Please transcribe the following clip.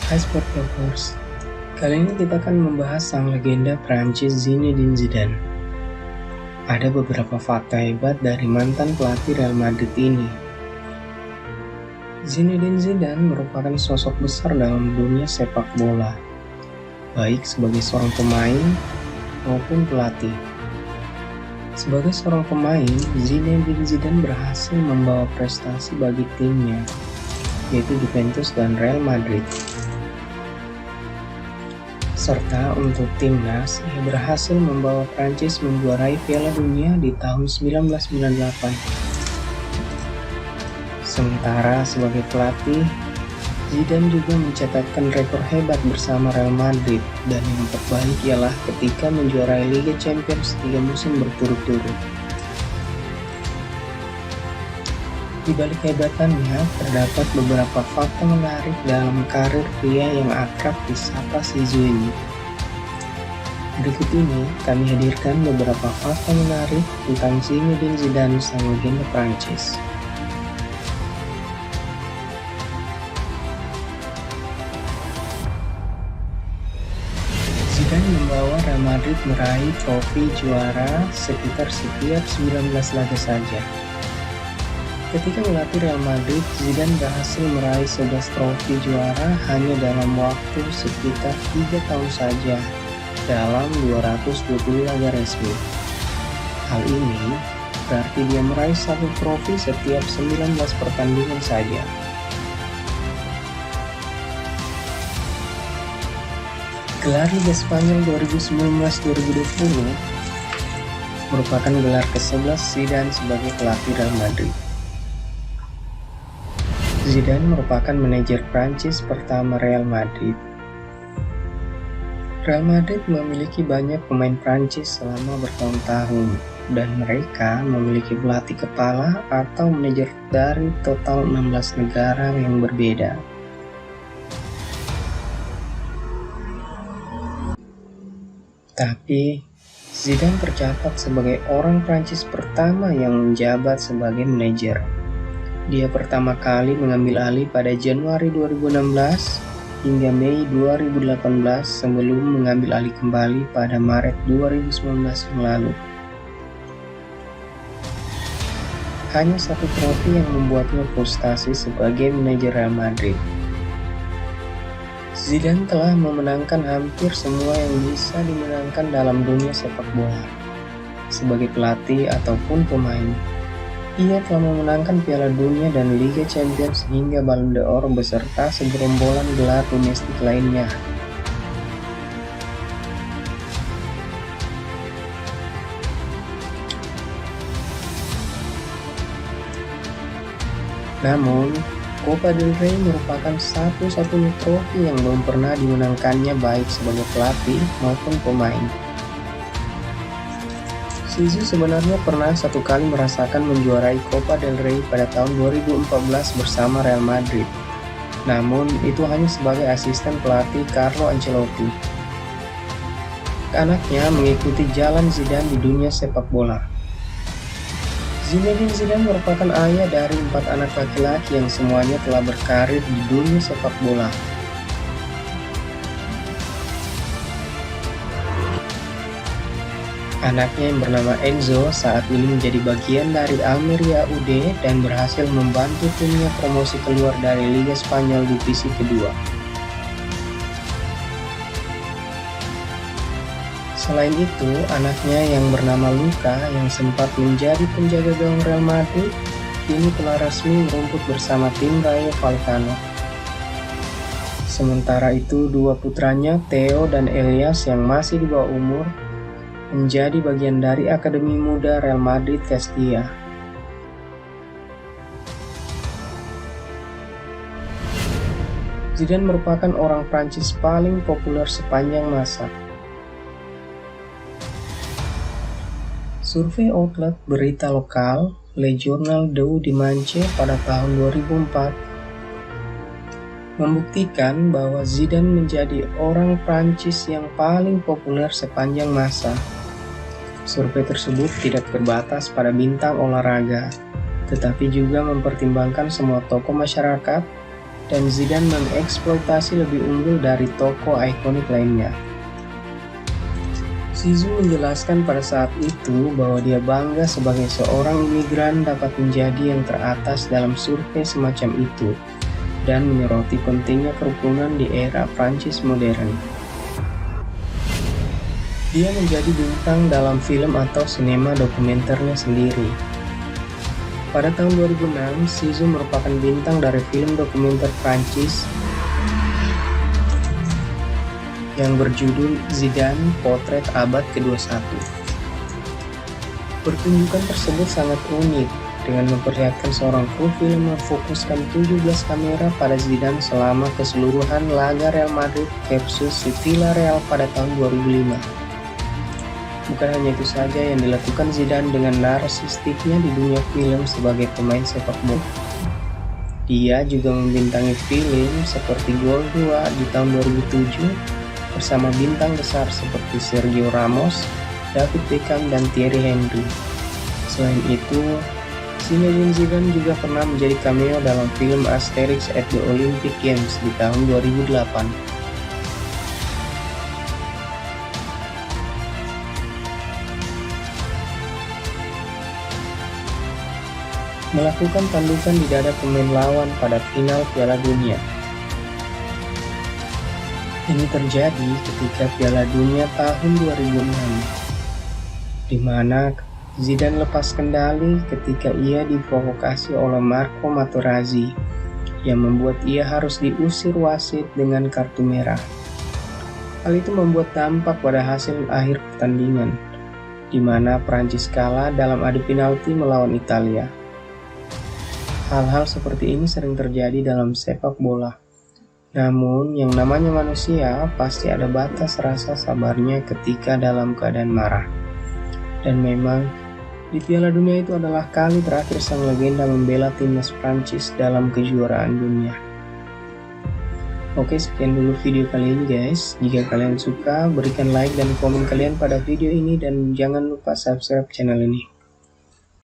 Hai Sport Lovers, kali ini kita akan membahas sang legenda Prancis Zinedine Zidane. Ada beberapa fakta hebat dari mantan pelatih Real Madrid ini. Zinedine Zidane merupakan sosok besar dalam dunia sepak bola, baik sebagai seorang pemain maupun pelatih. Sebagai seorang pemain, Zinedine Zidane berhasil membawa prestasi bagi timnya, yaitu Juventus dan Real Madrid. Serta untuk timnas, ia berhasil membawa Prancis menjuarai Piala Dunia di tahun 1998. Sementara sebagai pelatih, Zidane juga mencatatkan rekor hebat bersama Real Madrid, dan yang terbaik ialah ketika menjuarai Liga Champions 3 musim berturut-turut. Di balik kehebatannya, terdapat beberapa fakta menarik dalam karir pria yang akrab disapa Zizou ini. Berikut ini kami hadirkan beberapa fakta menarik tentang Zinedine Zidane, sang legenda Prancis. Zidane membawa Real Madrid meraih trofi juara sekitar setiap 19 laga saja. Ketika melatih Real Madrid, Zidane berhasil meraih 11 trofi juara hanya dalam waktu sekitar 3 tahun saja dalam 220 laga resmi. Hal ini berarti dia meraih 1 trofi setiap 19 pertandingan saja. Gelar Liga Spanyol 2019-2020 merupakan gelar ke-11 Zidane sebagai pelatih Real Madrid. Zidane merupakan manajer Prancis pertama Real Madrid. Real Madrid memiliki banyak pemain Prancis selama bertahun-tahun, dan mereka memiliki pelatih kepala atau manajer dari total 16 negara yang berbeda. Tapi, Zidane tercatat sebagai orang Prancis pertama yang menjabat sebagai manajer. Dia pertama kali mengambil alih pada Januari 2016 hingga Mei 2018 sebelum mengambil alih kembali pada Maret 2019 yang lalu. Hanya 1 trofi yang membuatnya frustasi sebagai manajer Real Madrid. Zidane telah memenangkan hampir semua yang bisa dimenangkan dalam dunia sepak bola. Sebagai pelatih ataupun pemain, ia telah memenangkan Piala Dunia dan Liga Champions hingga Ballon d'Or beserta segerombolan gelar domestik lainnya. Namun, Copa del Rey merupakan satu-satunya trofi yang belum pernah dimenangkannya baik sebagai pelatih maupun pemain. Zizou sebenarnya pernah 1 kali merasakan menjuarai Copa del Rey pada tahun 2014 bersama Real Madrid. Namun, itu hanya sebagai asisten pelatih Carlo Ancelotti. Anaknya mengikuti jalan Zidane di dunia sepak bola. Zinedine Zidane merupakan ayah dari 4 anak laki-laki yang semuanya telah berkarir di dunia sepak bola. Anaknya yang bernama Enzo saat ini menjadi bagian dari Almeria UD dan berhasil membantu timnya promosi keluar dari Liga Spanyol divisi kedua. Selain itu, anaknya yang bernama Luka yang sempat menjadi penjaga gawang Real Madrid kini telah resmi merumput bersama tim Rayo Vallecano. Sementara itu, 2 putranya Theo dan Elias yang masih di bawah umur menjadi bagian dari Akademi Muda Real Madrid Castilla. Zidane merupakan orang Prancis paling populer sepanjang masa. Survei outlet berita lokal Le Journal du Dimanche pada tahun 2004 membuktikan bahwa Zidane menjadi orang Prancis yang paling populer sepanjang masa. Survei tersebut tidak terbatas pada bintang olahraga, tetapi juga mempertimbangkan semua tokoh masyarakat, dan Zidane mengeksploitasi lebih unggul dari tokoh ikonik lainnya. Zizou menjelaskan pada saat itu bahwa dia bangga sebagai seorang imigran dapat menjadi yang teratas dalam survei semacam itu dan menyoroti pentingnya kerukunan di era Prancis modern. Dia menjadi bintang dalam film atau sinema dokumenternya sendiri. Pada tahun 2006, Zizou merupakan bintang dari film dokumenter Prancis yang berjudul Zidane Potret Abad ke-21. Pertunjukan tersebut sangat unik, dengan memperlihatkan seorang kru film memfokuskan 17 kamera pada Zidane selama keseluruhan laga Real Madrid versus Villarreal pada tahun 2005. Bukan hanya itu saja yang dilakukan Zidane dengan narsistiknya di dunia film sebagai pemain sepak bola. Dia juga membintangi film seperti Gol 2 di tahun 2007, bersama bintang besar seperti Sergio Ramos, David Beckham, dan Thierry Henry. Selain itu, Zinedine Zidane juga pernah menjadi cameo dalam film Asterix at the Olympic Games di tahun 2008. Melakukan tandukan di dada pemain lawan pada final Piala Dunia. Ini terjadi ketika Piala Dunia tahun 2006, di mana Zidane lepas kendali ketika ia diprovokasi oleh Marco Materazzi, yang membuat ia harus diusir wasit dengan kartu merah. Hal itu membuat dampak pada hasil akhir pertandingan, di mana Prancis kalah dalam adu penalti melawan Italia. Hal-hal seperti ini sering terjadi dalam sepak bola. Namun, yang namanya manusia pasti ada batas rasa sabarnya ketika dalam keadaan marah. Dan memang, di Piala Dunia itu adalah kali terakhir sang legenda membela timnas Prancis dalam kejuaraan dunia. Oke, sekian dulu video kali ini guys. Jika kalian suka, berikan like dan komen kalian pada video ini dan jangan lupa subscribe channel ini.